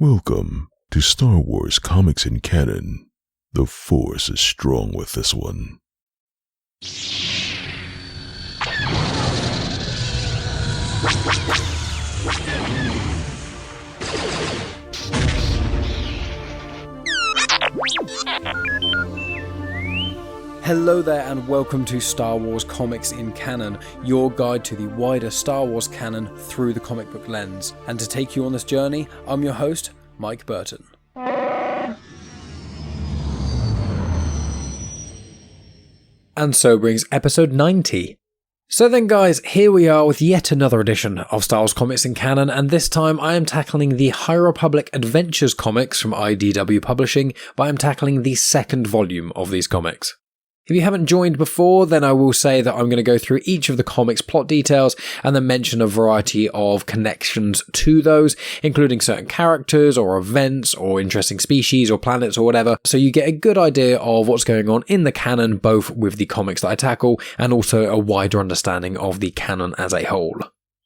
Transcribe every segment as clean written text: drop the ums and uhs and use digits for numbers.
Welcome to Star Wars Comics in Canon. The Force is strong with this one. Hello there and welcome to Star Wars Comics in Canon, your guide to the wider Star Wars canon through the comic book lens. And to take you on this journey, I'm your host, Mike Burton. And so brings episode 90. So then guys, here we are with yet another edition of Star Wars Comics in Canon, and this time I am tackling the High Republic Adventures comics from IDW Publishing, but I'm tackling the second volume of these comics. If you haven't joined before, then I will say that I'm going to go through each of the comics' plot details and then mention a variety of connections to those, including certain characters or events or interesting species or planets or whatever, so you get a good idea of what's going on in the canon, both with the comics that I tackle and also a wider understanding of the canon as a whole.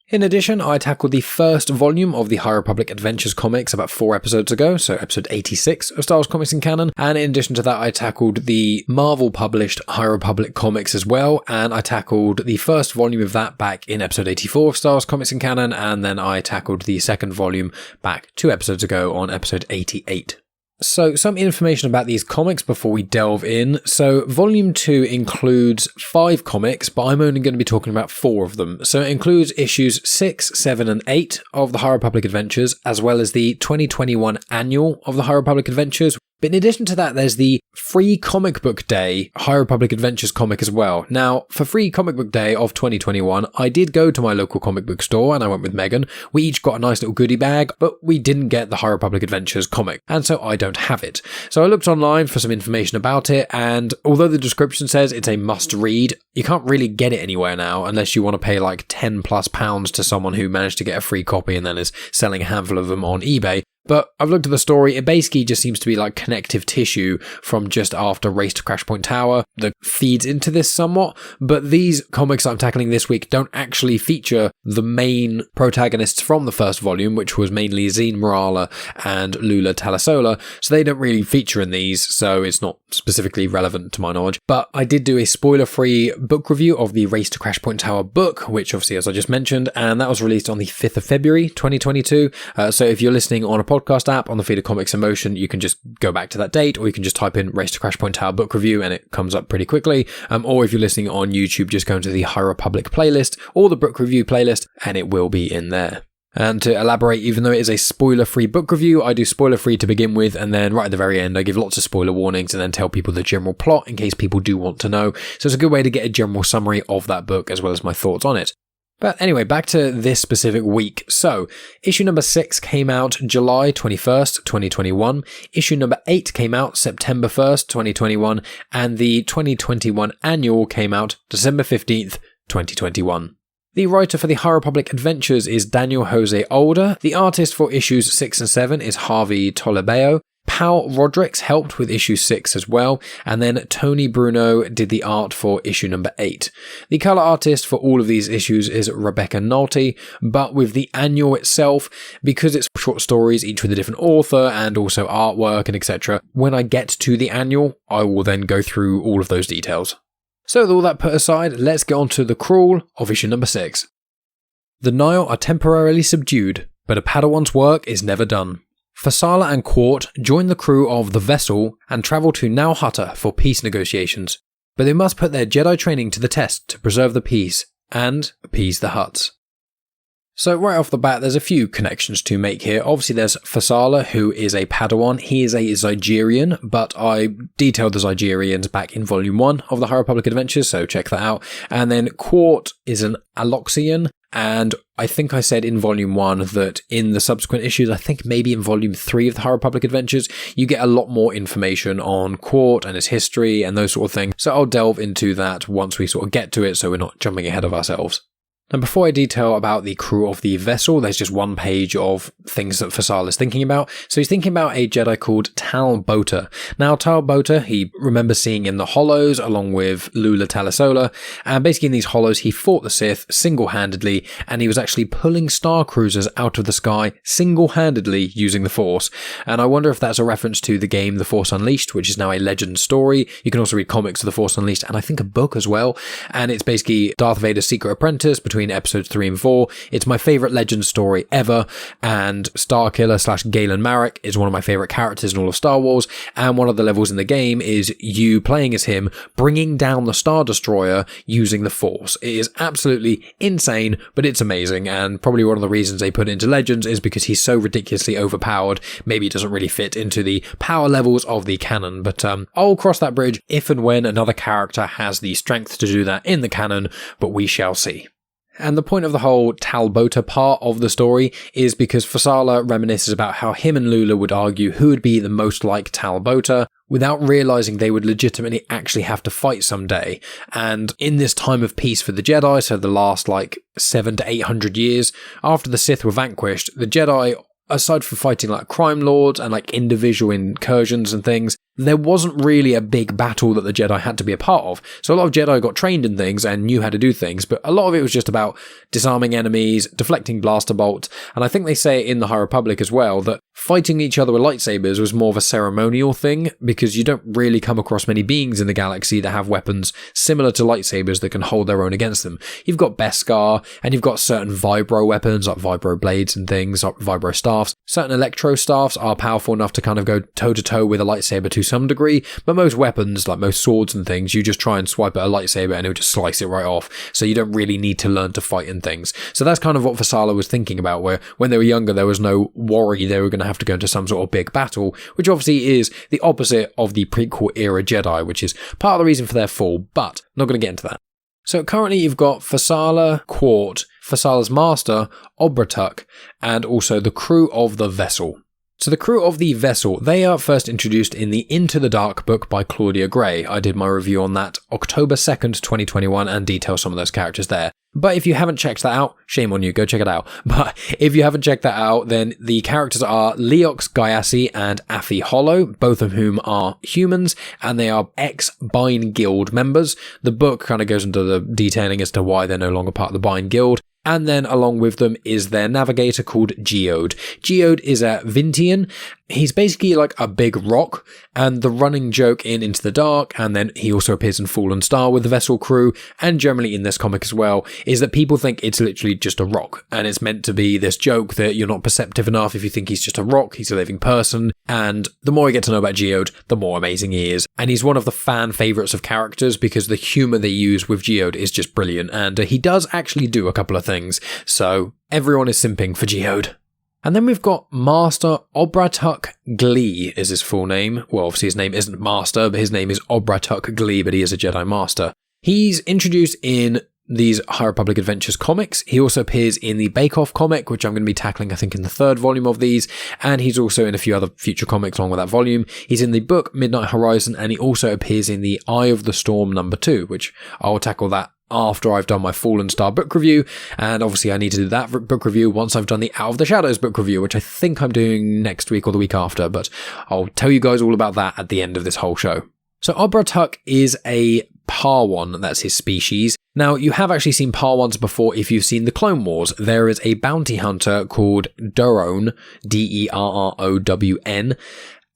In addition, I tackled the first volume of the High Republic Adventures comics about 4 episodes ago, so episode 86 of Star Wars Comics in Canon, and in addition to that I tackled the Marvel-published High Republic comics as well, and I tackled the first volume of that back in episode 84 of Star Wars Comics in Canon, and then I tackled the second volume back 2 episodes ago on episode 88. So, some information about these comics before we delve in. So, Volume 2 includes 5 comics, but I'm only going to be talking about 4 of them. So, it includes issues 6, 7, and 8 of the High Republic Adventures, as well as the 2021 Annual of the High Republic Adventures. But in addition to that, there's the Free Comic Book Day High Republic Adventures comic as well. Now, for Free Comic Book Day of 2021, I did go to my local comic book store and I went with Megan. We each got a nice little goodie bag, but we didn't get the High Republic Adventures comic, and so I don't have it. So I looked online for some information about it, and although the description says it's a must-read, you can't really get it anywhere now unless you want to pay like £10+ to someone who managed to get a free copy and then is selling a handful of them on eBay. But I've looked at the story, it basically just seems to be like connective tissue from just after Race to Crashpoint Tower that feeds into this somewhat, but these comics I'm tackling this week don't actually feature the main protagonists from the first volume, which was mainly Zeen Lula and Lula Talasola, so they don't really feature in these, so it's not specifically relevant to my knowledge. But I did do a spoiler-free book review of the Race to Crashpoint Tower book, which obviously, as I just mentioned, and that was released on the 5th of February 2022, so if you're listening on a podcast app on the feed of Comics in Motion, you can just go back to that date, or you can just type in Race to Crashpoint Tower book review and it comes up pretty quickly, or if you're listening on YouTube, just go into the High Republic playlist or the book review playlist and it will be in there. And to elaborate, even though it is a spoiler-free book review, I do spoiler-free to begin with, and then right at the very end I give lots of spoiler warnings and then tell people the general plot in case people do want to know, so it's a good way to get a general summary of that book as well as my thoughts on it. But anyway, back to this specific week. So, issue number 6 came out July 21st, 2021. Issue number 8 came out September 1st, 2021. And the 2021 Annual came out December 15th, 2021. The writer for the High Republic Adventures is Daniel Jose Older. The artist for issues 6 and 7 is Harvey Tolibao. Pal Rodricks helped with issue 6 as well, and then Tony Bruno did the art for issue number 8. The colour artist for all of these issues is Rebecca Nolte, but with the annual itself, because it's short stories, each with a different author and also artwork and etc., when I get to the annual, I will then go through all of those details. So with all that put aside, let's get on to the crawl of issue number 6. The Nihil are temporarily subdued, but a Padawan's work is never done. Farzala and Qort join the crew of the vessel and travel to Nal Hutta for peace negotiations, but they must put their Jedi training to the test to preserve the peace and appease the Hutts. So right off the bat, there's a few connections to make here. Obviously there's Farzala, who is a Padawan. He is a Zygerian, but I detailed the Zygerians back in volume 1 of the High Republic Adventures, so check that out. And then Qort is an Aloxian, and I think I said in volume 1 that in the subsequent issues, I think maybe in volume 3 of the High Republic Adventures, you get a lot more information on Qort and his history and those sort of things. So I'll delve into that once we sort of get to it, so we're not jumping ahead of ourselves. And before I detail about the crew of the vessel, there's just one page of things that Farzala is thinking about. So he's thinking about a Jedi called Tal Bota. Now, Tal Bota, he remembers seeing in the Hollows along with Lula Talisola, and basically in these Hollows he fought the Sith single-handedly, and he was actually pulling star cruisers out of the sky single-handedly using the Force. And I wonder if that's a reference to the game The Force Unleashed, which is now a legend story. You can also read comics of The Force Unleashed, and I think a book as well. And it's basically Darth Vader's secret apprentice between episodes 3 and 4. It's my favourite legend story ever, and Starkiller / Galen Marek is one of my favourite characters in all of Star Wars, and one of the levels in the game is you playing as him, bringing down the Star Destroyer using the Force. It is absolutely insane, but it's amazing, and probably one of the reasons they put it into Legends is because he's so ridiculously overpowered. Maybe it doesn't really fit into the power levels of the canon, but I'll cross that bridge if and when another character has the strength to do that in the canon, but we shall see. And the point of the whole Tal Bota part of the story is because Farzala reminisces about how him and Lula would argue who would be the most like Tal Bota without realising they would legitimately actually have to fight someday. And in this time of peace for the Jedi, so the last 700 to 800 years, after the Sith were vanquished, the Jedi, aside from fighting crime lords and individual incursions and things, there wasn't really a big battle that the Jedi had to be a part of. So a lot of Jedi got trained in things and knew how to do things, but a lot of it was just about disarming enemies, deflecting blaster bolts, and I think they say in the High Republic as well that fighting each other with lightsabers was more of a ceremonial thing, because you don't really come across many beings in the galaxy that have weapons similar to lightsabers that can hold their own against them. You've got Beskar, and you've got certain vibro weapons like vibro blades and things, like vibro staffs. Certain electro staffs are powerful enough to kind of go toe-to-toe with a lightsaber to some degree, but most weapons, like most swords and things, you just try and swipe at a lightsaber and it'll just slice it right off, so you don't really need to learn to fight and things. So that's kind of what Farzala was thinking about, where when they were younger there was no worry they were going to have to go into some sort of big battle, which obviously is the opposite of the prequel era Jedi, which is part of the reason for their fall, but not going to get into that. So currently you've got Farzala, Qort, Farzala's master, Obratuk, and also the crew of the vessel. So the crew of the vessel, they are first introduced in the Into the Dark book by Claudia Gray. I did my review on that October 2nd, 2021, and detail some of those characters there. But if you haven't checked that out, shame on you, go check it out. But if you haven't checked that out, then the characters are Leox Gyasi and Afi Hollow, both of whom are humans, and they are ex-Bine Guild members. The book kind of goes into the detailing as to why they're no longer part of the Bine Guild. And then along with them is their navigator called Geode. Geode is a Vintian. He's basically like a big rock, and the running joke in Into the Dark, and then he also appears in Fallen Star with the vessel crew, and generally in this comic as well, is that people think it's literally just a rock, and it's meant to be this joke that you're not perceptive enough if you think he's just a rock, he's a living person, and the more I get to know about Geode, the more amazing he is, and he's one of the fan favourites of characters because the humour they use with Geode is just brilliant, and he does actually do a couple of things, so everyone is simping for Geode. And then we've got Master Obratuk Glee is his full name. Well, obviously his name isn't Master, but his name is Obratuk Glee, but he is a Jedi Master. He's introduced in these High Republic Adventures comics. He also appears in the Bake Off comic, which I'm going to be tackling, I think, in the 3rd volume of these, and he's also in a few other future comics along with that volume. He's in the book Midnight Horizon, and he also appears in the Eye of the Storm #2, which I'll tackle that after I've done my Fallen Star book review, and obviously I need to do that book review once I've done the Out of the Shadows book review, which I think I'm doing next week or the week after, but I'll tell you guys all about that at the end of this whole show. So Obratuk is a Parwan, that's his species. Now, you have actually seen Parwans before if you've seen the Clone Wars. There is a bounty hunter called Durrown, Derrown,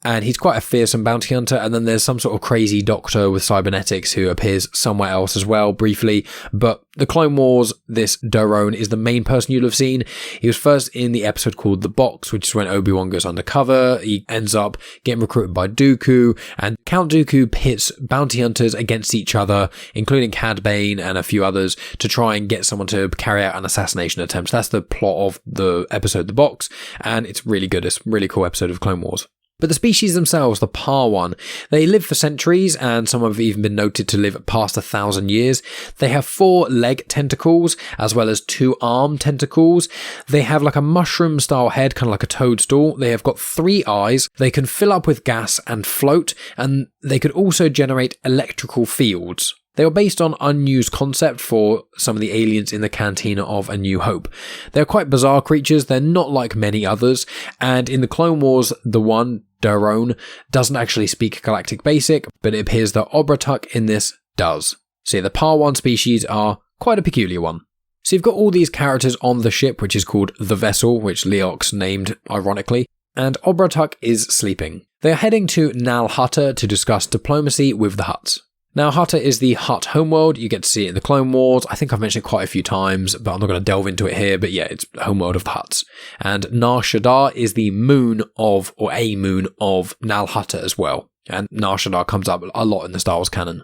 and he's quite a fearsome bounty hunter, and then there's some sort of crazy doctor with cybernetics who appears somewhere else as well, briefly, but the Clone Wars, this Durrown is the main person you'll have seen. He was first in the episode called The Box, which is when Obi-Wan goes undercover. He ends up getting recruited by Dooku, and Count Dooku pits bounty hunters against each other, including Cad Bane and a few others, to try and get someone to carry out an assassination attempt. That's the plot of the episode The Box, and it's really good. It's a really cool episode of Clone Wars. But the species themselves, the Parwan, they live for centuries, and some have even been noted to live past 1,000 years. They have 4 leg tentacles, as well as 2 arm tentacles. They have like a mushroom-style head, kind of like a toadstool. They have got 3 eyes. They can fill up with gas and float, and they could also generate electrical fields. They are based on unused concept for some of the aliens in the cantina of A New Hope. They're quite bizarre creatures, they're not like many others, and in the Clone Wars, the one, Daron, doesn't actually speak Galactic Basic, but it appears that Obratuk in this does. So the Parwan species are quite a peculiar one. So you've got all these characters on the ship, which is called the Vessel, which Leox named ironically, and Obratuk is sleeping. They are heading to Nal Hutta to discuss diplomacy with the Hutts. Now, Hutta is the Hutt homeworld. You get to see it in the Clone Wars. I think I've mentioned it quite a few times, but I'm not going to delve into it here. But yeah, it's the homeworld of the Hutts. And Nar Shaddaa is the moon of, or a moon of, Nal Hutta as well. And Nar Shaddaa comes up a lot in the Star Wars canon.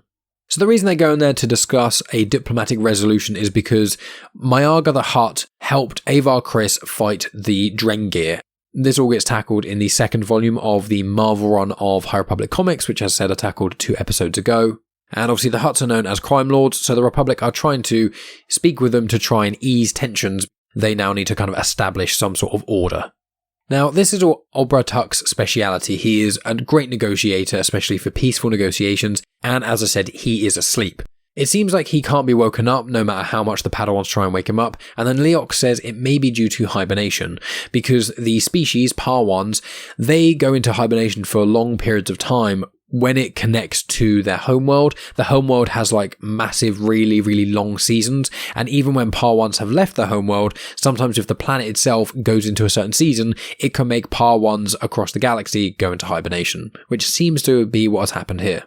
So the reason they go in there to discuss a diplomatic resolution is because Mayaga the Hutt helped Avar Kriss fight the Drengir. This all gets tackled in the second volume of the Marvel run of High Republic comics, which as I said are tackled 2 episodes ago. And obviously the Hutts are known as crime lords, so the Republic are trying to speak with them to try and ease tensions. They now need to kind of establish some sort of order. Now, this is Obratuk's speciality. He is a great negotiator, especially for peaceful negotiations, and as I said, he is asleep. It seems like he can't be woken up no matter how much the Padawans try and wake him up, and then Leox says it may be due to hibernation, because the species, Parwans, they go into hibernation for long periods of time when it connects to their homeworld. The homeworld has like massive, really, really long seasons, and even when Parwans have left their homeworld, sometimes if the planet itself goes into a certain season, it can make Parwans across the galaxy go into hibernation, which seems to be what has happened here.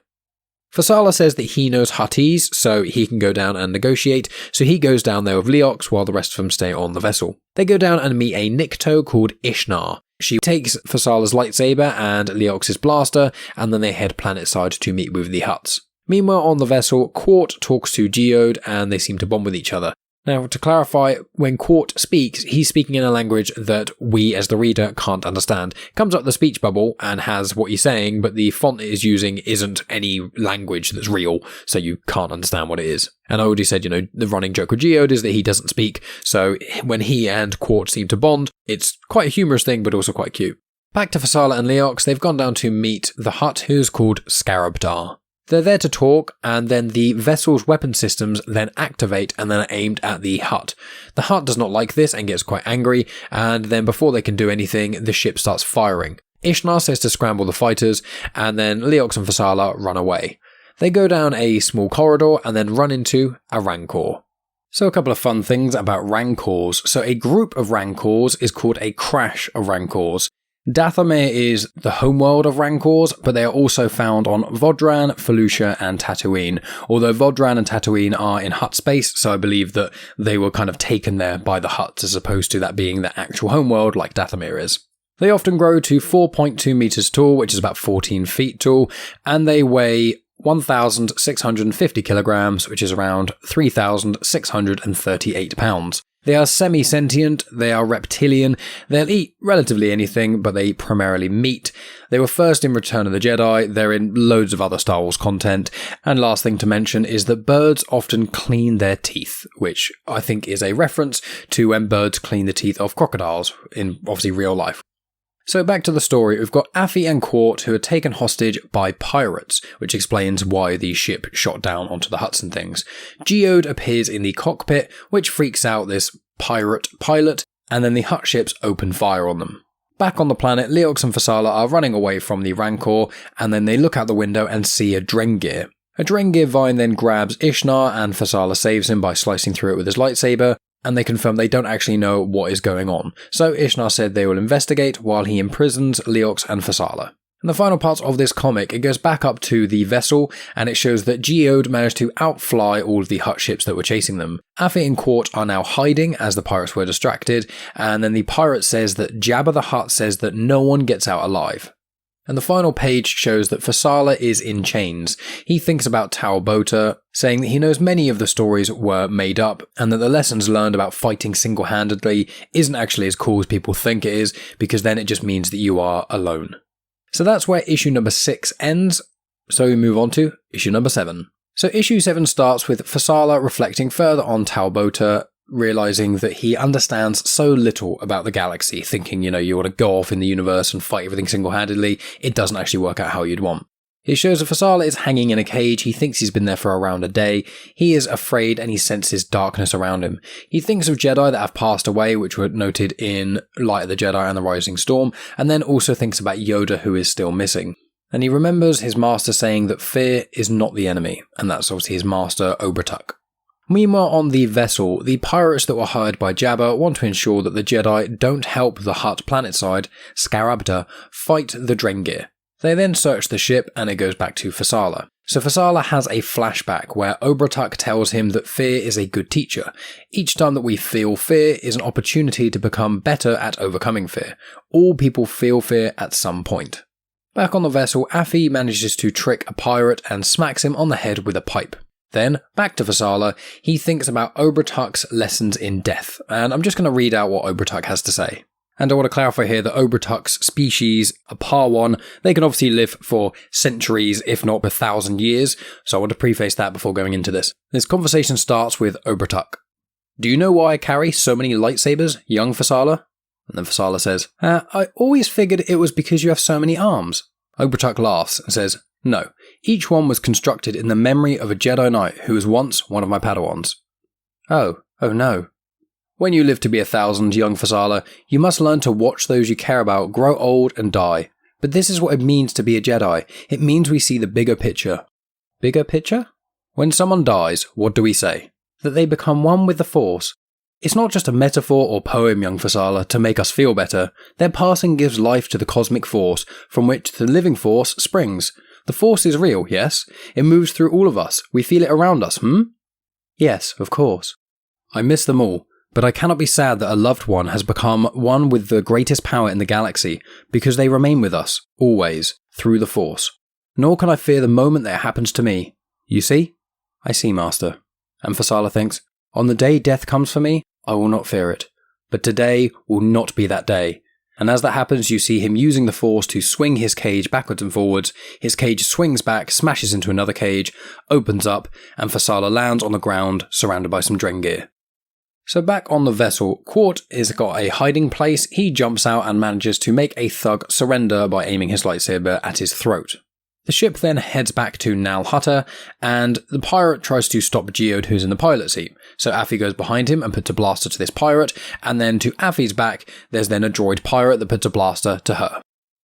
Farzala says that he knows Huttese, so he can go down and negotiate, so he goes down there with Leox while the rest of them stay on the vessel. They go down and meet a Nikto called Ishnar. She takes Farzala's lightsaber and Leox's blaster, and then they head planetside to meet with the Hutts. Meanwhile, on the vessel, Qort talks to Geode, and they seem to bond with each other. Now, to clarify, when Qort speaks, he's speaking in a language that we as the reader can't understand. Comes up the speech bubble and has what he's saying, but the font it is using isn't any language that's real, so you can't understand what it is. And I already said, the running joke with Geode is that he doesn't speak, so when he and Qort seem to bond, it's quite a humorous thing, but also quite cute. Back to Farzala and Leox, they've gone down to meet the Hutt, who's called Scarab Dar. They're there to talk, and then the vessel's weapon systems then activate and then are aimed at the Hutt. The Hutt does not like this and gets quite angry, and then before they can do anything, the ship starts firing. Ishnar says to scramble the fighters, and then Leox and Farzala run away. They go down a small corridor and then run into a Rancor. So a couple of fun things about Rancors. So a group of Rancors is called a crash of Rancors. Dathomir is the homeworld of Rancors, but they are also found on Vodran, Felucia, and Tatooine. Although Vodran and Tatooine are in Hutt space, so I believe that they were kind of taken there by the Hutts as opposed to that being the actual homeworld like Dathomir is. They often grow to 4.2 meters tall, which is about 14 feet tall, and they weigh 1,650 kilograms, which is around 3,638 pounds. They are semi-sentient, they are reptilian, they'll eat relatively anything, but they eat primarily meat. They were first in Return of the Jedi, they're in loads of other Star Wars content, and last thing to mention is that birds often clean their teeth, which I think is a reference to when birds clean the teeth of crocodiles, in obviously real life. So back to the story, we've got Affy and Qort who are taken hostage by pirates, which explains why the ship shot down onto the Hutts and things. Geode appears in the cockpit, which freaks out this pirate pilot, and then the Hutt ships open fire on them. Back on the planet, Leox and Farzala are running away from the Rancor, and then they look out the window and see a Drengir. A Drengir vine then grabs Ishnar, and Farzala saves him by slicing through it with his lightsaber, and they confirm they don't actually know what is going on. So Ishnar said they will investigate while he imprisons Leox and Farzala. In the final parts of this comic, it goes back up to the vessel, and it shows that Geode managed to outfly all of the Hutt ships that were chasing them. Affy and Qort are now hiding as the pirates were distracted, and then the pirate says that Jabba the Hutt says that no one gets out alive. And the final page shows that Farzala is in chains. He thinks about Tau Bota, saying that he knows many of the stories were made up, and that the lessons learned about fighting single-handedly isn't actually as cool as people think it is, because then it just means that you are alone. So that's where issue number 6 ends, so we move on to issue number 7. So issue 7 starts with Farzala reflecting further on Tau Bota, realizing that he understands so little about the galaxy, thinking, you want to go off in the universe and fight everything single-handedly. It doesn't actually work out how you'd want. It shows that Farzala is hanging in a cage. He thinks he's been there for around a day. He is afraid and he senses darkness around him. He thinks of Jedi that have passed away, which were noted in Light of the Jedi and the Rising Storm, and then also thinks about Yoda, who is still missing. And he remembers his master saying that fear is not the enemy, and that's obviously his master, Obertuck. Meanwhile, on the vessel, the pirates that were hired by Jabba want to ensure that the Jedi don't help the Hutt planetside, Scarabda, fight the Drengir. They then search the ship and it goes back to Farzala. So Farzala has a flashback where Obertuck tells him that fear is a good teacher. Each time that we feel fear is an opportunity to become better at overcoming fear. All people feel fear at some point. Back on the vessel, Affy manages to trick a pirate and smacks him on the head with a pipe. Then, back to Farzala, he thinks about Obertuck's lessons in death, and I'm just going to read out what Obertuck has to say. And I want to clarify here that Obertuck's species, a Parwan, they can obviously live for centuries, if not 1,000 years, so I want to preface that before going into this. This conversation starts with Obertuck. Do you know why I carry so many lightsabers, young Farzala? And then Farzala says, I always figured it was because you have so many arms. Obertuck laughs and says, no, each one was constructed in the memory of a Jedi Knight who was once one of my padawans. Oh no. When you live to be 1,000, young Farzala, you must learn to watch those you care about grow old and die. But this is what it means to be a Jedi. It means we see the bigger picture. Bigger picture? When someone dies, what do we say? That they become one with the Force. It's not just a metaphor or poem, young Farzala, to make us feel better. Their passing gives life to the cosmic force, from which the living force springs. The Force is real, yes? It moves through all of us. We feel it around us, Yes, of course. I miss them all. But I cannot be sad that a loved one has become one with the greatest power in the galaxy, because they remain with us, always, through the Force. Nor can I fear the moment that it happens to me. You see? I see, Master. And Farzala thinks, on the day death comes for me, I will not fear it. But today will not be that day. And as that happens, you see him using the Force to swing his cage backwards and forwards. His cage swings back, smashes into another cage, opens up, and Farzala lands on the ground, surrounded by some Drengir. So back on the vessel, Qort has got a hiding place. He jumps out and manages to make a thug surrender by aiming his lightsaber at his throat. The ship then heads back to Nal Hutta, and the pirate tries to stop Geode, who's in the pilot seat. So Affy goes behind him and puts a blaster to this pirate, and then to Affy's back, there's then a droid pirate that puts a blaster to her.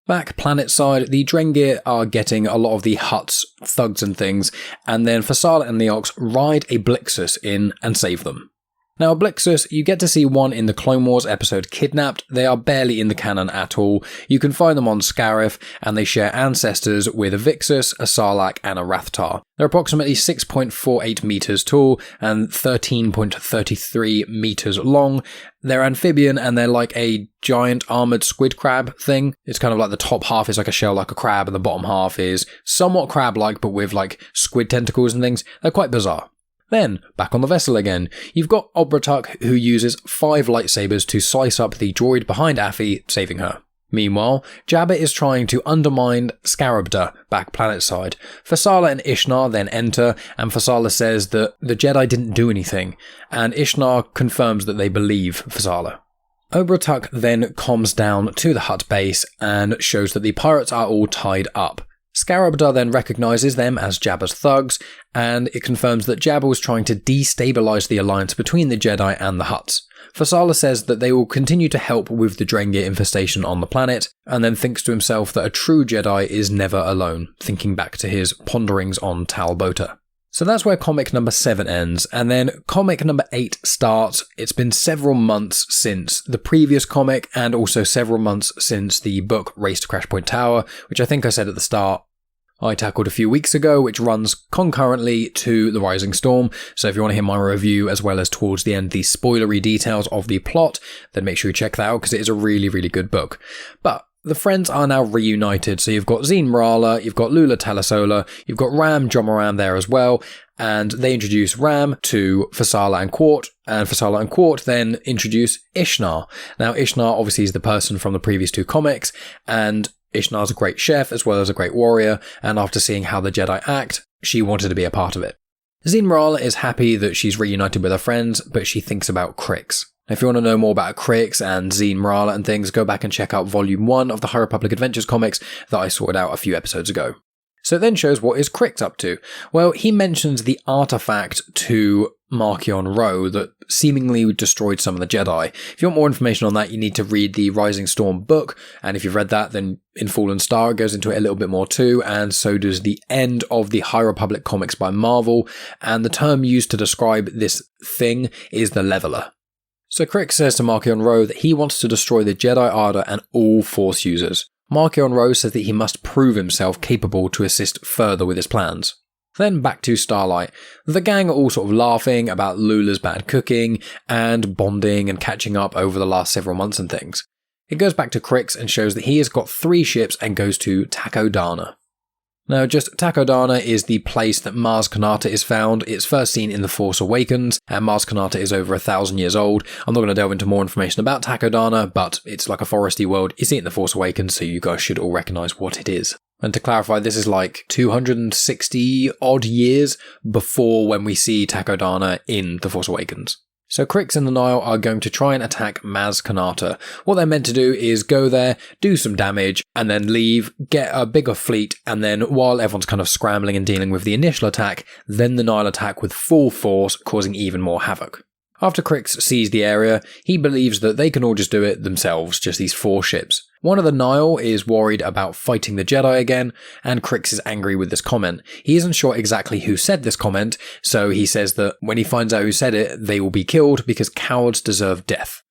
Back planet side, the Drengir are getting a lot of the Hutt's thugs and things, and then Farzala and the Ox ride a Blixus in and save them. Now, Blixus, you get to see one in the Clone Wars episode Kidnapped. They are barely in the canon at all. You can find them on Scarif, and they share ancestors with a Vixus, a Sarlacc, and a Rathtar. They're approximately 6.48 meters tall and 13.33 meters long. They're amphibian, and they're like a giant armored squid crab thing. It's kind of like the top half is like a shell like a crab, and the bottom half is somewhat crab-like, but with like squid tentacles and things. They're quite bizarre. Then, back on the vessel again, you've got Obertuck, who uses 5 lightsabers to slice up the droid behind Affy, saving her. Meanwhile, Jabba is trying to undermine Scarabda back planetside. Farzala and Ishnar then enter, and Farzala says that the Jedi didn't do anything, and Ishnar confirms that they believe Farzala. Obertuck then comms down to the Hutt base and shows that the pirates are all tied up. Scarabda then recognises them as Jabba's thugs, and it confirms that Jabba was trying to destabilise the alliance between the Jedi and the Hutts. Farzala says that they will continue to help with the Drengir infestation on the planet, and then thinks to himself that a true Jedi is never alone, thinking back to his ponderings on Tal Bota. So that's where comic number 7 ends, and then comic number 8 starts. It's been several months since the previous comic, and also several months since the book Race To Crashpoint Tower, which I think I said at the start I tackled a few weeks ago, which runs concurrently to The Rising Storm. So if you want to hear my review, as well as towards the end the spoilery details of the plot, then make sure you check that out, because it is a really, really good book. But the friends are now reunited, so you've got Zeen Lula, you've got Lula Talasola, you've got Ram Jomaram there as well, and they introduce Ram to Farzala and Qort, and Farzala and Qort then introduce Ishnar. Now Ishnar obviously is the person from the previous 2 comics, and Ishnar's a great chef as well as a great warrior, and after seeing how the Jedi act, she wanted to be a part of it. Zeen Lula is happy that she's reunited with her friends, but she thinks about Crix. If you want to know more about Crix and Zeen Lula and things, go back and check out Volume 1 of the High Republic Adventures comics that I sorted out a few episodes ago. So it then shows what is Krix up to. Well, he mentions the artifact to Marchion Ro that seemingly destroyed some of the Jedi. If you want more information on that, you need to read the Rising Storm book, and if you've read that, then in Fallen Star it goes into it a little bit more too, and so does the end of the High Republic comics by Marvel, and the term used to describe this thing is the Leveler. So Krix says to Marchion Ro that he wants to destroy the Jedi Order and all Force users. Marchion Ro says that he must prove himself capable to assist further with his plans. Then back to Starlight. The gang are all sort of laughing about Lula's bad cooking and bonding and catching up over the last several months and things. It goes back to Krix and shows that he has got 3 ships and goes to Takodana. Now, just Takodana is the place that Maz Kanata is found. It's first seen in The Force Awakens, and Maz Kanata is over 1,000 years old. I'm not going to delve into more information about Takodana, but it's like a foresty world. You see it in The Force Awakens, so you guys should all recognise what it is. And to clarify, this is like 260 odd years before when we see Takodana in The Force Awakens. So Krix and the Nihil are going to try and attack Maz Kanata. What they're meant to do is go there, do some damage, and then leave, get a bigger fleet, and then while everyone's kind of scrambling and dealing with the initial attack, then the Nihil attack with full force, causing even more havoc. After Krix sees the area, he believes that they can all just do it themselves, just these 4 ships. One of the Nihil is worried about fighting the Jedi again, and Krix is angry with this comment. He isn't sure exactly who said this comment, so he says that when he finds out who said it, they will be killed because cowards deserve death.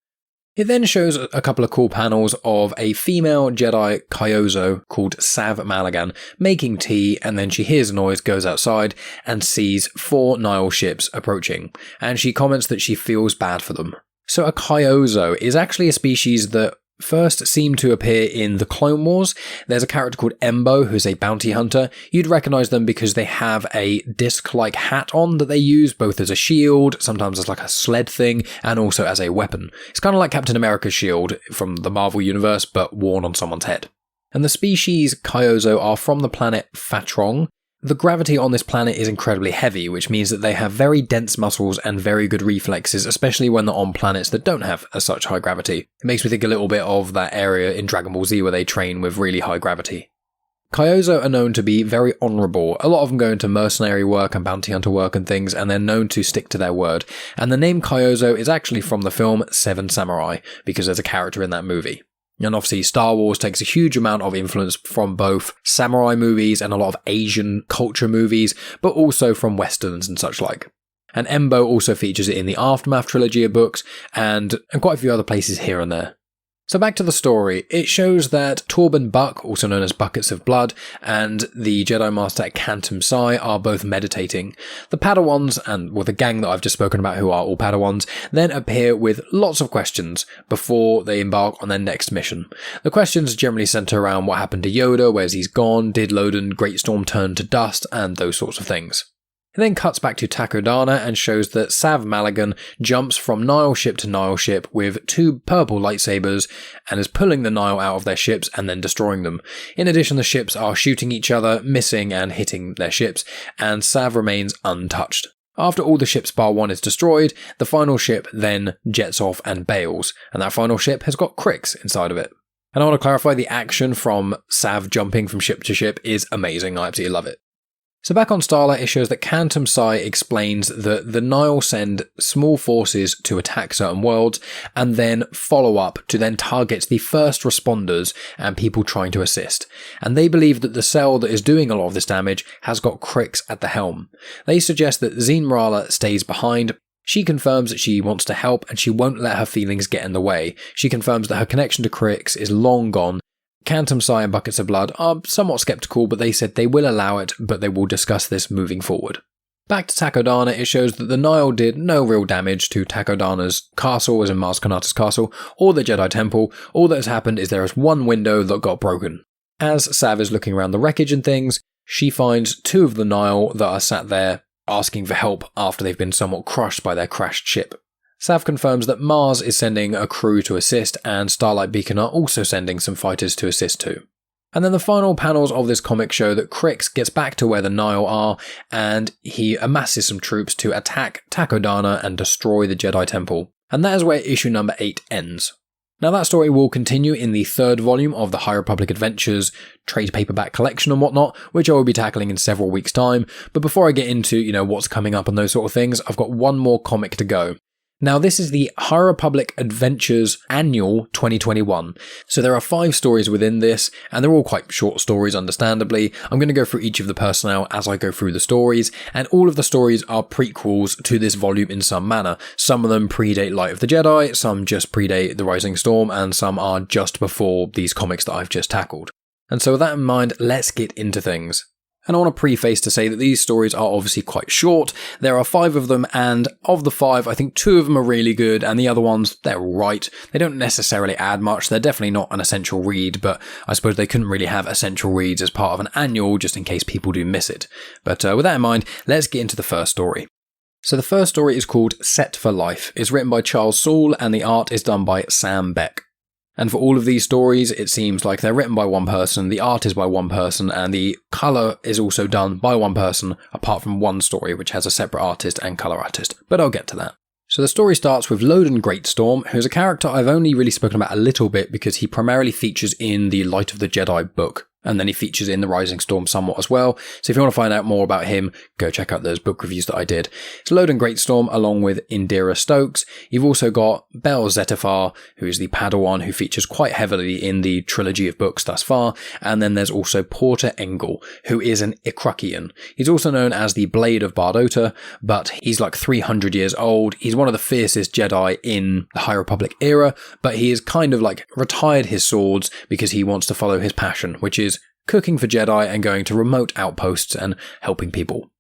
It then shows a couple of cool panels of a female Jedi Kyuzo called Sav Malagan making tea, and then she hears a noise, goes outside, and sees 4 Nihil ships approaching, and she comments that she feels bad for them. So a Kyuzo is actually a species that first seemed to appear in the Clone Wars. There's a character called Embo who's a bounty hunter. You'd recognise them because they have a disc-like hat on that they use both as a shield, sometimes as like a sled thing, and also as a weapon. It's kind of like Captain America's shield from the Marvel Universe, but worn on someone's head. And the species Kyuzo are from the planet Fatrong. The gravity on this planet is incredibly heavy, which means that they have very dense muscles and very good reflexes, especially when they're on planets that don't have as such high gravity. It makes me think a little bit of that area in Dragon Ball Z where they train with really high gravity. Kyuzo are known to be very honourable. A lot of them go into mercenary work and bounty hunter work and things, and they're known to stick to their word. And the name Kyuzo is actually from the film Seven Samurai, because there's a character in that movie. And obviously Star Wars takes a huge amount of influence from both samurai movies and a lot of Asian culture movies, but also from westerns and such like. And Embo also features it in the Aftermath trilogy of books, and quite a few other places here and there. So back to the story, it shows that Torben Buck, also known as Buckets of Blood, and the Jedi Master Kantum Sai are both meditating. The Padawans, and the gang that I've just spoken about who are all Padawans, then appear with lots of questions before they embark on their next mission. The questions generally centre around what happened to Yoda, where's he's gone, did Loden Greatstorm turn to dust, and those sorts of things. It then cuts back to Takodana and shows that Sav Malagan jumps from Nihil ship to Nihil ship with 2 purple lightsabers and is pulling the Nihil out of their ships and then destroying them. In addition, the ships are shooting each other, missing and hitting their ships, and Sav remains untouched. After all the ships bar 1 is destroyed, the final ship then jets off and bails, and that final ship has got Krix inside of it. And I want to clarify, the action from Sav jumping from ship to ship is amazing. I absolutely love it. So back on Starlight, it shows that Kantum Sai explains that the Nihil send small forces to attack certain worlds and then follow up to then target the first responders and people trying to assist. And they believe that the cell that is doing a lot of this damage has got Krix at the helm. They suggest that Zeen Lula stays behind. She confirms that she wants to help and she won't let her feelings get in the way. She confirms that her connection to Krix is long gone. Kantum Sai and Buckets of Blood are somewhat skeptical, but they said they will allow it, but they will discuss this moving forward. Back to Takodana, it shows that the Nihil did no real damage to Takodana's castle, as in Maz Kanata's castle, or the Jedi Temple. All that has happened is there is one window that got broken. As Sav is looking around the wreckage and things, she finds 2 of the Nihil that are sat there asking for help after they've been somewhat crushed by their crashed ship. Sav confirms that Mars is sending a crew to assist, and Starlight Beacon are also sending some fighters to assist too. And then the final panels of this comic show that Krix gets back to where the Nihil are, and he amasses some troops to attack Takodana and destroy the Jedi Temple. And that is where issue number 8 ends. Now that story will continue in the 3rd volume of the High Republic Adventures trade paperback collection and whatnot, which I will be tackling in several weeks' time. But before I get into, what's coming up and those sort of things, I've got one more comic to go. Now this is the High Republic Adventures Annual 2021. So there are 5 stories within this, and they're all quite short stories, understandably. I'm going to go through each of the personnel as I go through the stories, and all of the stories are prequels to this volume in some manner. Some of them predate Light of the Jedi, some just predate The Rising Storm, and some are just before these comics that I've just tackled. And so with that in mind, let's get into things. And I want to preface to say that these stories are obviously quite short. There are 5 of them, and of the 5, I think 2 of them are really good, and the other ones, they're alright. They don't necessarily add much. They're definitely not an essential read, but I suppose they couldn't really have essential reads as part of an annual, just in case people do miss it. But with that in mind, let's get into the first story. So the first story is called Set for Life. It's written by Charles Soule, and the art is done by Sam Beck. And for all of these stories, it seems like they're written by one person, the art is by one person, and the colour is also done by one person, apart from one story which has a separate artist and colour artist. But I'll get to that. So the story starts with Loden Greatstorm, who's a character I've only really spoken about a little bit because he primarily features in the Light of the Jedi book. And then he features in The Rising Storm somewhat as well. So if you want to find out more about him, go check out those book reviews that I did. It's Loden Greatstorm along with Indira Stokes. You've also got Bel Zettifar, who is the Padawan who features quite heavily in the trilogy of books thus far. And then there's also Porter Engel, who is an Ikrukian. He's also known as the Blade of Bardota, but he's like 300 years old. He's one of the fiercest Jedi in the High Republic era, but he is kind of like retired his swords because he wants to follow his passion, which is cooking for Jedi and going to remote outposts and helping people.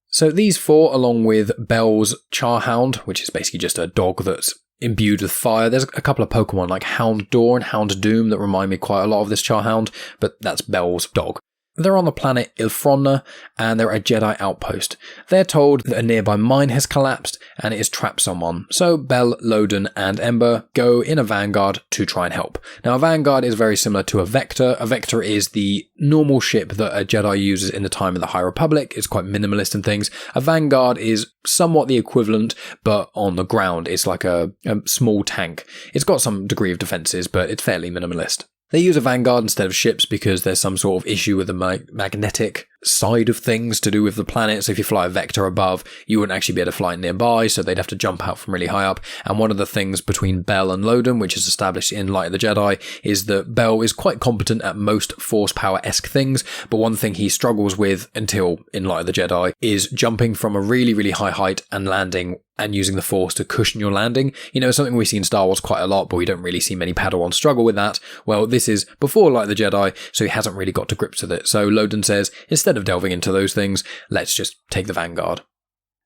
So these 4, along with Bel's Charhound, which is basically just a dog that's imbued with fire. There's a couple of Pokemon like Houndour and Houndoom that remind me quite a lot of this Charhound, but that's Bel's dog. They're on the planet Ilfronna, and they're at a Jedi outpost. They're told that a nearby mine has collapsed, and it has trapped someone. So Bel, Loden, and Ember go in a Vanguard to try and help. Now, a Vanguard is very similar to a Vector. A Vector is the normal ship that a Jedi uses in the time of the High Republic. It's quite minimalist in things. A Vanguard is somewhat the equivalent, but on the ground. It's like a small tank. It's got some degree of defenses, but it's fairly minimalist. They use a Vanguard instead of ships because there's some sort of issue with the magnetic side of things to do with the planet. So if you fly a Vector above, you wouldn't actually be able to fly nearby, so they'd have to jump out from really high up. And one of the things between Bel and Loden, which is established in Light of the Jedi, is that Bel is quite competent at most Force Power-esque things, but one thing he struggles with until in Light of the Jedi is jumping from a really, really high height and landing and using the Force to cushion your landing. Something we see in Star Wars quite a lot, but we don't really see many Padawans struggle with that. Well, this is before Light of the Jedi, so he hasn't really got to grips with it. So Loden says, instead of delving into those things, let's just take the Vanguard.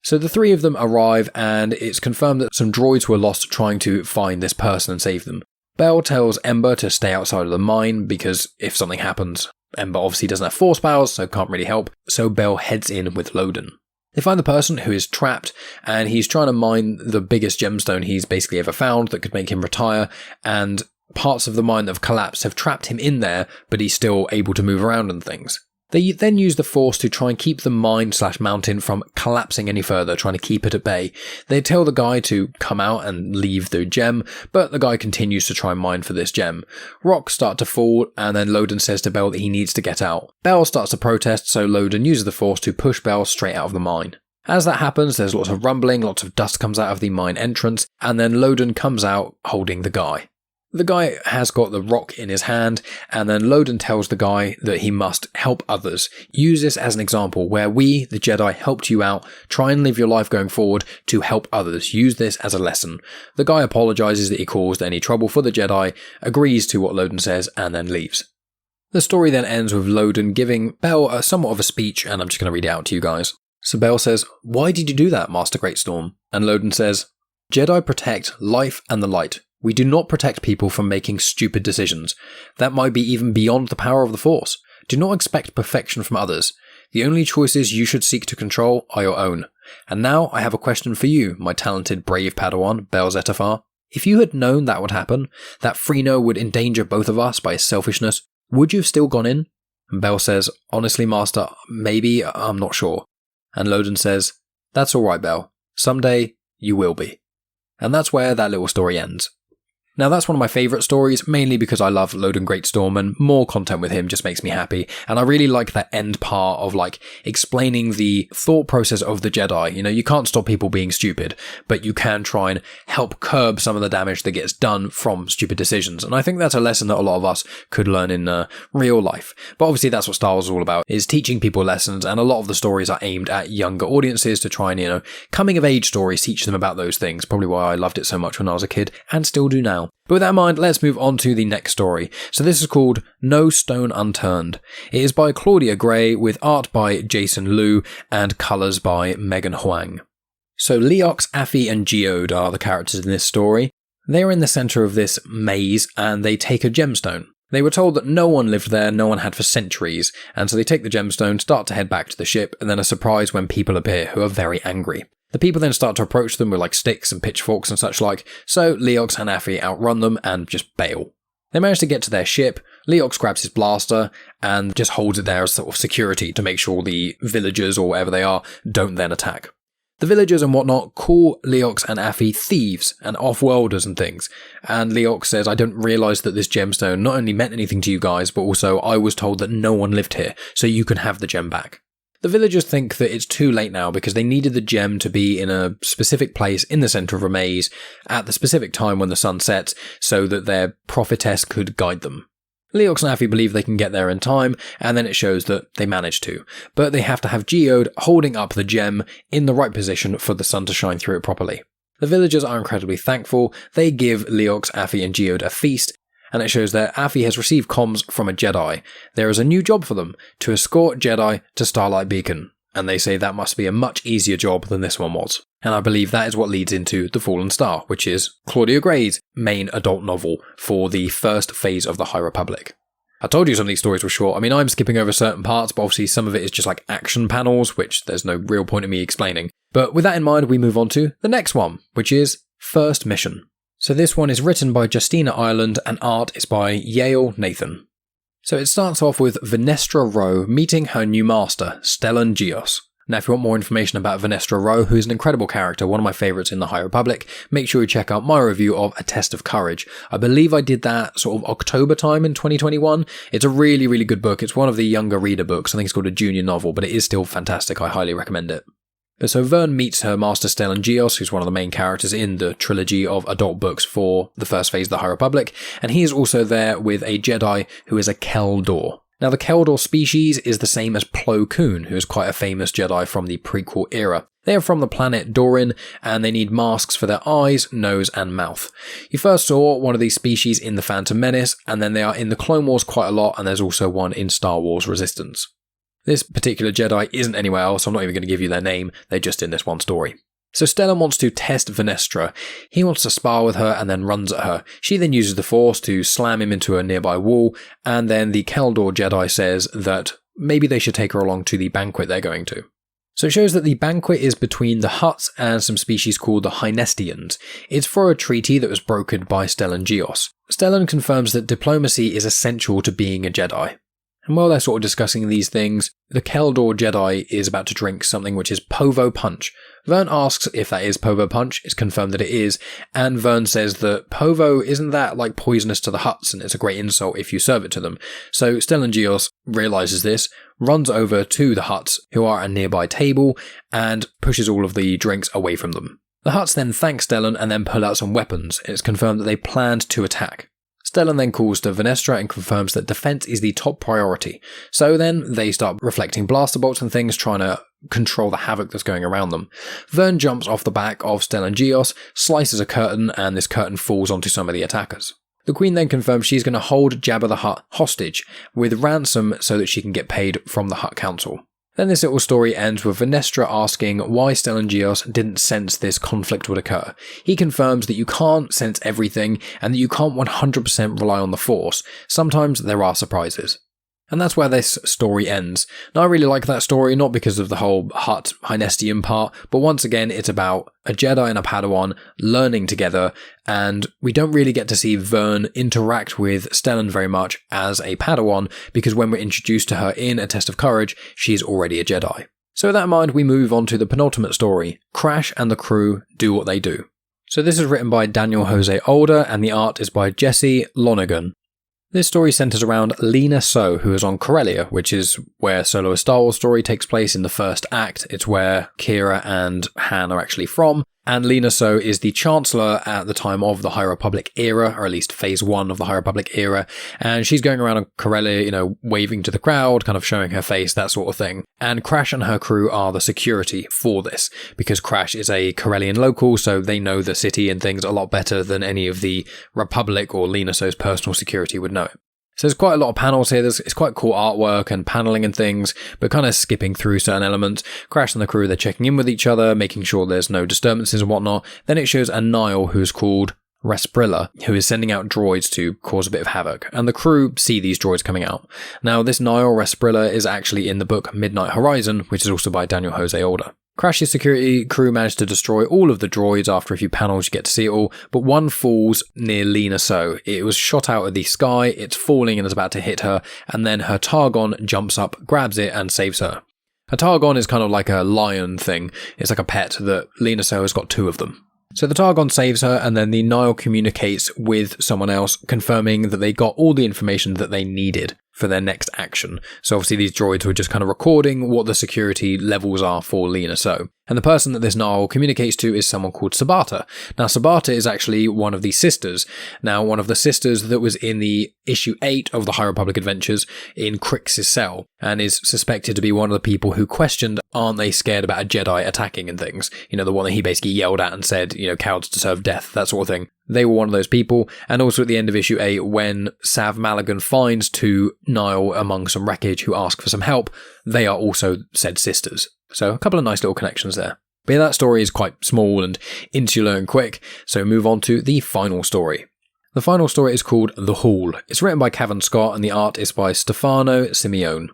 So the 3 of them arrive, and it's confirmed that some droids were lost trying to find this person and save them. Bel tells Ember to stay outside of the mine, because if something happens, Ember obviously doesn't have force powers, so can't really help. So Bel heads in with Loden. They find the person who is trapped, and he's trying to mine the biggest gemstone he's basically ever found that could make him retire, and parts of the mine that have collapsed have trapped him in there, but he's still able to move around and things. They then use the Force to try and keep the mine/mountain from collapsing any further, trying to keep it at bay. They tell the guy to come out and leave the gem, but the guy continues to try and mine for this gem. Rocks start to fall, and then Loden says to Bel that he needs to get out. Bel starts to protest, so Loden uses the Force to push Bel straight out of the mine. As that happens, there's lots of rumbling, lots of dust comes out of the mine entrance, and then Loden comes out holding the guy. The guy has got the rock in his hand, and then Loden tells the guy that he must help others. Use this as an example where we, the Jedi, helped you out. Try and live your life going forward to help others. Use this as a lesson. The guy apologizes that he caused any trouble for the Jedi, agrees to what Loden says, and then leaves. The story then ends with Loden giving Bel somewhat of a speech, and I'm just going to read it out to you guys. So Bel says, "Why did you do that, Master Greatstorm?" And Loden says, "Jedi protect life and the light. We do not protect people from making stupid decisions. That might be even beyond the power of the Force. Do not expect perfection from others. The only choices you should seek to control are your own. And now I have a question for you, my talented brave Padawan, Bel Zettifar. If you had known that would happen, that Freno would endanger both of us by his selfishness, would you have still gone in?" And Bel says, "Honestly, Master, maybe, I'm not sure." And Loden says, "That's alright, Bel. Someday, you will be." And that's where that little story ends. Now that's one of my favourite stories, mainly because I love Loden Greatstorm and more content with him just makes me happy. And I really like that end part of like explaining the thought process of the Jedi. You know, you can't stop people being stupid, but you can try and help curb some of the damage that gets done from stupid decisions. And I think that's a lesson that a lot of us could learn in real life. But obviously that's what Star Wars is all about, is teaching people lessons, and a lot of the stories are aimed at younger audiences to try and, you know, coming of age stories, teach them about those things. Probably why I loved it so much when I was a kid and still do now. But with that in mind, let's move on to the next story. So this is called No Stone Unturned. It is by Claudia Gray with art by Jason Liu and colours by Megan Huang. So Leox, Affy and Geode are the characters in this story. They are in the centre of this maze and they take a gemstone. They were told that no one lived there, no one had for centuries, and so they take the gemstone, start to head back to the ship, and then are surprised when people appear who are very angry. The people then start to approach them with like sticks and pitchforks and such like, so Leox and Affy outrun them and just bail. They manage to get to their ship. Leox grabs his blaster and just holds it there as sort of security to make sure the villagers or whatever they are don't then attack. The villagers and whatnot call Leox and Affy thieves and off-worlders and things, and Leox says, I don't realise that this gemstone not only meant anything to you guys, but also I was told that no one lived here, so you can have the gem back. The villagers think that it's too late now because they needed the gem to be in a specific place in the centre of a maze at the specific time when the sun sets so that their prophetess could guide them. Leox and Affy believe they can get there in time, and then it shows that they managed to, but they have to have Geode holding up the gem in the right position for the sun to shine through it properly. The villagers are incredibly thankful. They give Leox, Affy and Geode a feast, and it shows that Affy has received comms from a Jedi. There is a new job for them, to escort Jedi to Starlight Beacon, and they say that must be a much easier job than this one was. And I believe that is what leads into The Fallen Star, which is Claudia Gray's main adult novel for the first phase of the High Republic. I told you some of these stories were short. I mean, I'm skipping over certain parts, but obviously some of it is just like action panels, which there's no real point in me explaining. But with that in mind, we move on to the next one, which is First Mission. So this one is written by Justina Ireland and art is by Yale Nathan. So it starts off with Venestra Rowe meeting her new master, Stellan Gios. Now if you want more information about Venestra Rowe, who is an incredible character, one of my favourites in the High Republic, make sure you check out my review of A Test of Courage. I believe I did that sort of October time in 2021. It's a really, really good book. It's one of the younger reader books. I think it's called a junior novel, but it is still fantastic. I highly recommend it. So Vern meets her master Stellan Gios, who's one of the main characters in the trilogy of adult books for the first phase of the High Republic, and he is also there with a Jedi who is a Keldor. Now the Keldor species is the same as Plo Koon, who is quite a famous Jedi from the prequel era. They are from the planet Dorin, and they need masks for their eyes, nose and mouth. You first saw one of these species in The Phantom Menace, and then they are in the Clone Wars quite a lot, and there's also one in Star Wars Resistance. This particular Jedi isn't anywhere else, I'm not even going to give you their name, they're just in this one story. So Stellan wants to test Venestra. He wants to spar with her and then runs at her. She then uses the Force to slam him into a nearby wall, and then the Keldor Jedi says that maybe they should take her along to the banquet they're going to. So it shows that the banquet is between the Hutts and some species called the Hynestians. It's for a treaty that was brokered by Stellan Gios. Stellan confirms that diplomacy is essential to being a Jedi. And while they're sort of discussing these things, the Keldor Jedi is about to drink something which is Povo Punch. Vern asks if that is Povo Punch, it's confirmed that it is, and Vern says that Povo isn't that like poisonous to the Hutts and it's a great insult if you serve it to them. So Stellan Gios realises this, runs over to the Hutts, who are at a nearby table, and pushes all of the drinks away from them. The Hutts then thank Stellan and then pull out some weapons. It's confirmed that they planned to attack. Stellan then calls to Venestra and confirms that defense is the top priority. So then they start reflecting blaster bolts and things, trying to control the havoc that's going around them. Vern jumps off the back of Stellan Gios, slices a curtain, and this curtain falls onto some of the attackers. The Queen then confirms she's going to hold Jabba the Hutt hostage with ransom so that she can get paid from the Hutt Council. Then this little story ends with Venestra asking why Stellan Gios didn't sense this conflict would occur. He confirms that you can't sense everything and that you can't 100% rely on the Force. Sometimes there are surprises. And that's where this story ends. Now I really like that story, not because of the whole Hutt Hynestian part, but once again it's about a Jedi and a Padawan learning together, and we don't really get to see Vern interact with Stellan very much as a Padawan, because when we're introduced to her in A Test of Courage, she's already a Jedi. So with that in mind, we move on to the penultimate story, Crash and the crew do what they do. So this is written by Daniel Jose Older and the art is by Jesse Lonergan. This story centers around Lina So, who is on Corellia, which is where Solo: A Star Wars Story takes place in the first act. It's where Kira and Han are actually from. And Lina So is the Chancellor at the time of the High Republic era, or at least Phase 1 of the High Republic era. And she's going around on Corellia, waving to the crowd, kind of showing her face, that sort of thing. And Crash and her crew are the security for this, because Crash is a Corellian local, so they know the city and things a lot better than any of the Republic or Lina So's personal security would know it. So there's quite a lot of panels here. It's quite cool artwork and paneling and things, but kind of skipping through certain elements. Crash and the crew, they're checking in with each other, making sure there's no disturbances and whatnot. Then it shows a Nihil who's called Rasprilla, who is sending out droids to cause a bit of havoc, and the crew see these droids coming out. Now, this Nihil Rasprilla is actually in the book Midnight Horizon, which is also by Daniel Jose Older. Crash's security crew managed to destroy all of the droids. After a few panels you get to see it all, but one falls near Lina So. It was shot out of the sky, it's falling and is about to hit her, and then her Targon jumps up, grabs it and saves her. A Targon is kind of like a lion thing. It's like a pet that Lina So has got 2 of them. So the Targon saves her, and then the Nihil communicates with someone else, confirming that they got all the information that they needed for their next action. So obviously these droids were just kind of recording what the security levels are for Lina So. And the person that this Nihil communicates to is someone called Sabata. Now Sabata is actually one of the sisters. Now one of the sisters that was in the issue 8 of the High Republic Adventures in Crix's cell, and is suspected to be one of the people who questioned, aren't they scared about a Jedi attacking and things? The one that he basically yelled at and said, cowards deserve death, that sort of thing. They were one of those people. And also at the end of issue 8, when Sav Maligan finds 2 Nihil among some wreckage who ask for some help, they are also said sisters. So a couple of nice little connections there. But yeah, that story is quite small and insular and quick, so move on to the final story. The final story is called The Hall. It's written by Cavan Scott and the art is by Stefano Simeone.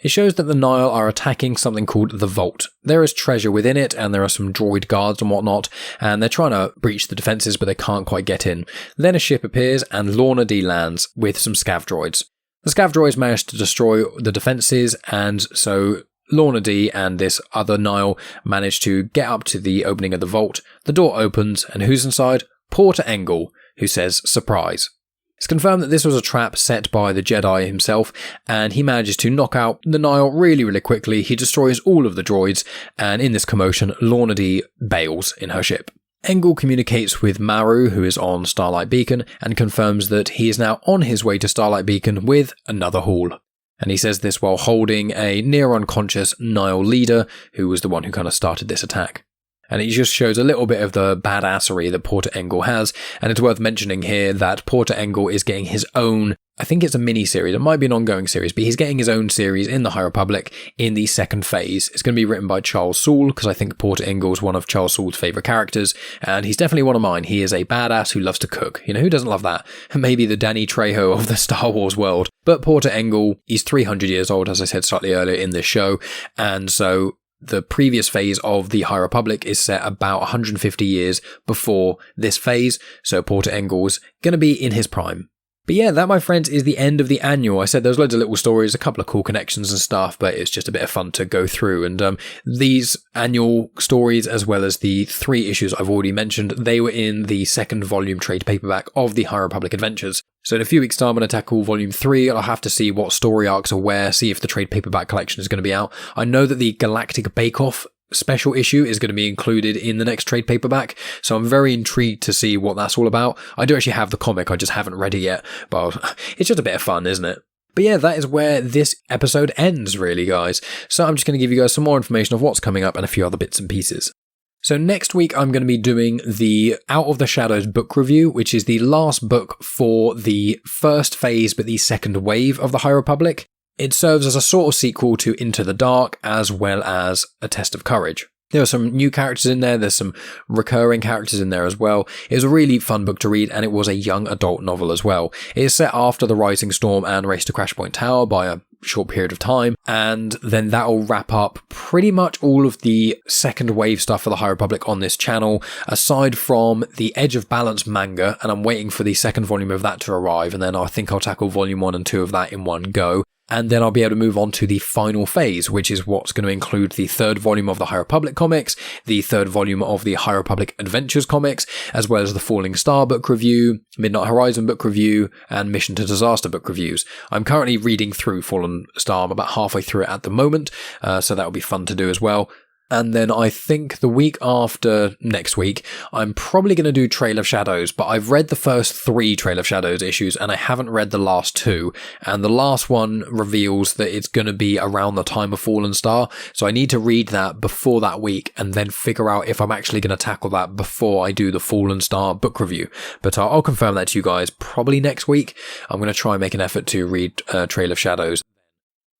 It shows that the Nihil are attacking something called the Vault. There is treasure within it, and there are some droid guards and whatnot, and they're trying to breach the defences, but they can't quite get in. Then a ship appears, and Lorna D lands with some scav droids. The scav droids manage to destroy the defences, and so Lorna D and this other Nihil manage to get up to the opening of the vault. The door opens, and who's inside? Porter Engle, who says, "Surprise." It's confirmed that this was a trap set by the Jedi himself, and he manages to knock out the Nihil really, really quickly. He destroys all of the droids, and in this commotion, Lorna D bails in her ship. Engle communicates with Maru, who is on Starlight Beacon, and confirms that he is now on his way to Starlight Beacon with another haul. And he says this while holding a near-unconscious Nihil leader, who was the one who kind of started this attack. And it just shows a little bit of the badassery that Porter Engle has, and it's worth mentioning here that Porter Engle is getting his own, I think it's a mini-series, it might be an ongoing series, but he's getting his own series in the High Republic in the second phase. It's going to be written by Charles Soule, because I think Porter Engle is one of Charles Soule's favourite characters, and he's definitely one of mine. He is a badass who loves to cook. Who doesn't love that? Maybe the Danny Trejo of the Star Wars world. But Porter Engle, he's 300 years old, as I said slightly earlier in this show, and so the previous phase of the High Republic is set about 150 years before this phase, so Porter Engle's going to be in his prime. But yeah, that, my friends, is the end of the annual. I said there's loads of little stories, a couple of cool connections and stuff, but it's just a bit of fun to go through. And these annual stories, as well as the 3 issues I've already mentioned, they were in the second volume trade paperback of the High Republic Adventures. So in a few weeks' time, when I tackle Volume 3, I'll have to see what story arcs are where, see if the trade paperback collection is going to be out. I know that the Galactic Bake-Off special issue is going to be included in the next trade paperback, so I'm very intrigued to see what that's all about. I do actually have the comic, I just haven't read it yet, but it's just a bit of fun, isn't it? But yeah, that is where this episode ends, really, guys. So I'm just going to give you guys some more information of what's coming up and a few other bits and pieces. So next week I'm going to be doing the Out of the Shadows book review, which is the last book for the first phase but the second wave of the High Republic. It serves as a sort of sequel to Into the Dark, as well as A Test of Courage. There are some new characters in there, there's some recurring characters in there as well. It was a really fun book to read, and it was a young adult novel as well. It is set after The Rising Storm and Race to Crashpoint Tower by a short period of time, and then that'll wrap up pretty much all of the second wave stuff for the High Republic on this channel, aside from the Edge of Balance manga, and I'm waiting for the second volume of that to arrive, and then I think I'll tackle volume 1 and 2 of that in one go. and then I'll be able to move on to the final phase, which is what's going to include the third volume of the High Republic comics, the third volume of the High Republic Adventures comics, as well as the Falling Star book review, Midnight Horizon book review, and Mission to Disaster book reviews. I'm currently reading through Fallen Star. I'm about halfway through it at the moment, so that will be fun to do as well. And then I think the week after next week, I'm probably going to do Trail of Shadows, but I've read the first 3 Trail of Shadows issues and I haven't read the last 2. And the last one reveals that it's going to be around the time of Fallen Star. So I need to read that before that week and then figure out if I'm actually going to tackle that before I do the Fallen Star book review. But I'll confirm that to you guys probably next week. I'm going to try and make an effort to read Trail of Shadows.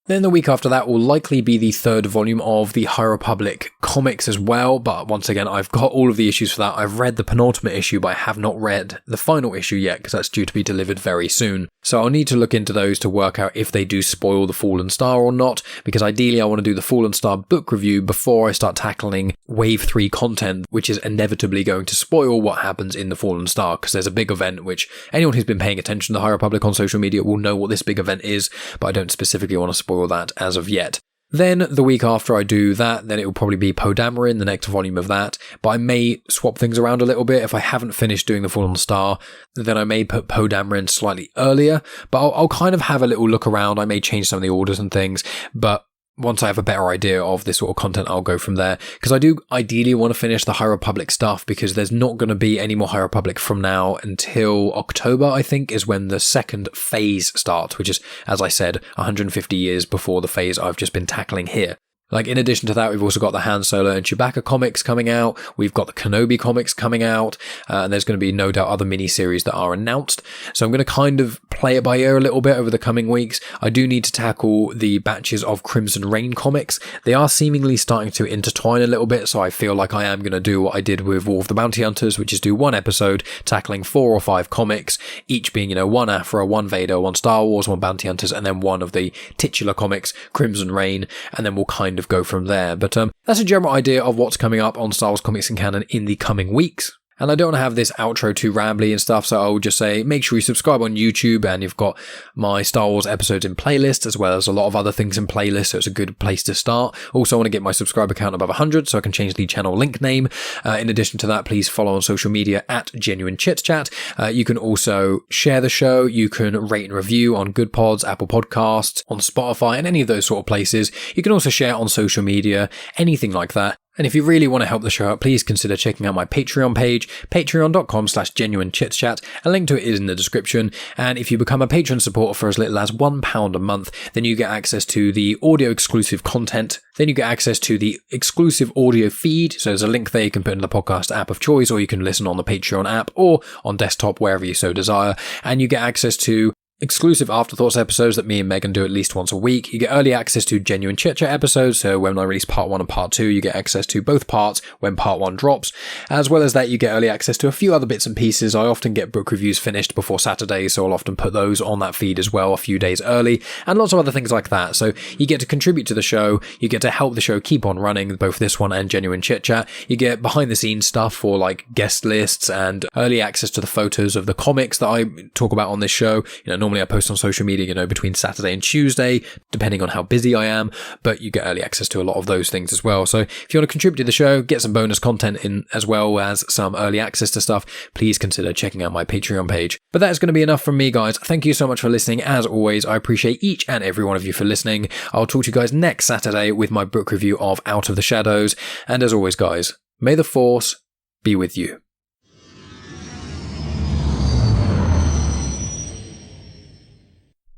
Then the week after that will likely be the third volume of the High Republic comics as well, but once again, I've got all of the issues for that. I've read the penultimate issue, but I have not read the final issue yet, because that's due to be delivered very soon. So I'll need to look into those to work out if they do spoil the Fallen Star or not, because ideally I want to do the Fallen Star book review before I start tackling Wave 3 content, which is inevitably going to spoil what happens in the Fallen Star, because there's a big event which anyone who's been paying attention to the High Republic on social media will know what this big event is, but I don't specifically want to spoil that as of yet. Then the week after I do that, then it will probably be Poe Dameron, the next volume of that, but I may swap things around a little bit. If I haven't finished doing the Fallen Star, then I may put Poe Dameron slightly earlier, but I'll kind of have a little look around. I may change some of the orders and things, but once I have a better idea of this sort of content, I'll go from there. Because I do ideally want to finish the High Republic stuff, because there's not going to be any more High Republic from now until October, I think, is when the second phase starts, which is, as I said, 150 years before the phase I've just been tackling here. Like, in addition to that, we've also got the Han Solo and Chewbacca comics coming out. We've got the Kenobi comics coming out. And there's going to be no doubt other mini-series that are announced. So I'm going to kind of play it by ear a little bit over the coming weeks. I do need to tackle the batches of Crimson Reign comics. They are seemingly starting to intertwine a little bit. So I feel like I am going to do what I did with War of the Bounty Hunters, which is do one episode tackling 4 or 5 comics, each being, one Aphra, one Vader, one Star Wars, one Bounty Hunters, and then one of the titular comics, Crimson Reign. And then we'll kind of go from there. But that's a general idea of what's coming up on Star Wars Comics and Canon in the coming weeks. And I don't want to have this outro too rambly and stuff, so I'll just say make sure you subscribe on YouTube, and you've got my Star Wars episodes in playlists, as well as a lot of other things in playlists, so it's a good place to start. Also, I want to get my subscriber count above 100 so I can change the channel link name. In addition to that, please follow on social media at Genuine Chit-Chat. You can also share the show. You can rate and review on Good Pods, Apple Podcasts, on Spotify, and any of those sort of places. You can also share on social media, anything like that. And if you really want to help the show out, please consider checking out my Patreon page, patreon.com/genuinechitchat. A link to it is in the description. And if you become a patron supporter for as little as £1 a month, then you get access to the audio exclusive content. Then you get access to the exclusive audio feed. So there's a link there you can put in the podcast app of choice, or you can listen on the Patreon app or on desktop, wherever you so desire. And you get access to exclusive Afterthoughts episodes that me and Megan do at least once a week. You get early access to Genuine Chit-Chat episodes, so when I release part 1 and part 2, you get access to both parts when part 1 drops. As well as that, you get early access to a few other bits and pieces. I often get book reviews finished before Saturday, so I'll often put those on that feed as well a few days early, and lots of other things like that. So you get to contribute to the show, you get to help the show keep on running, both this one and Genuine Chit-Chat. You get behind the scenes stuff for like guest lists and early access to the photos of the comics that I talk about on this show. Normally I post on social media, between Saturday and Tuesday, depending on how busy I am, but you get early access to a lot of those things as well. So if you want to contribute to the show, get some bonus content in, as well as some early access to stuff, please consider checking out my Patreon page. But that's going to be enough from me, guys. Thank you so much for listening. As always, I appreciate each and every one of you for listening. I'll talk to you guys next Saturday with my book review of Out of the Shadows. And as always, guys, may the Force be with you.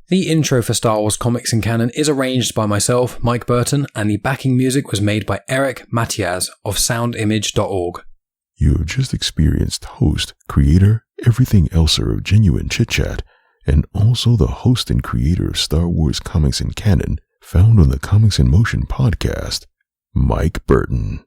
The intro for Star Wars Comics and Canon is arranged by myself, Mike Burton, and the backing music was made by Eric Matias of soundimage.org. You have just experienced host, creator, everything elser of Genuine Chit-Chat, and also the host and creator of Star Wars Comics and Canon, found on the Comics in Motion podcast, Mike Burton.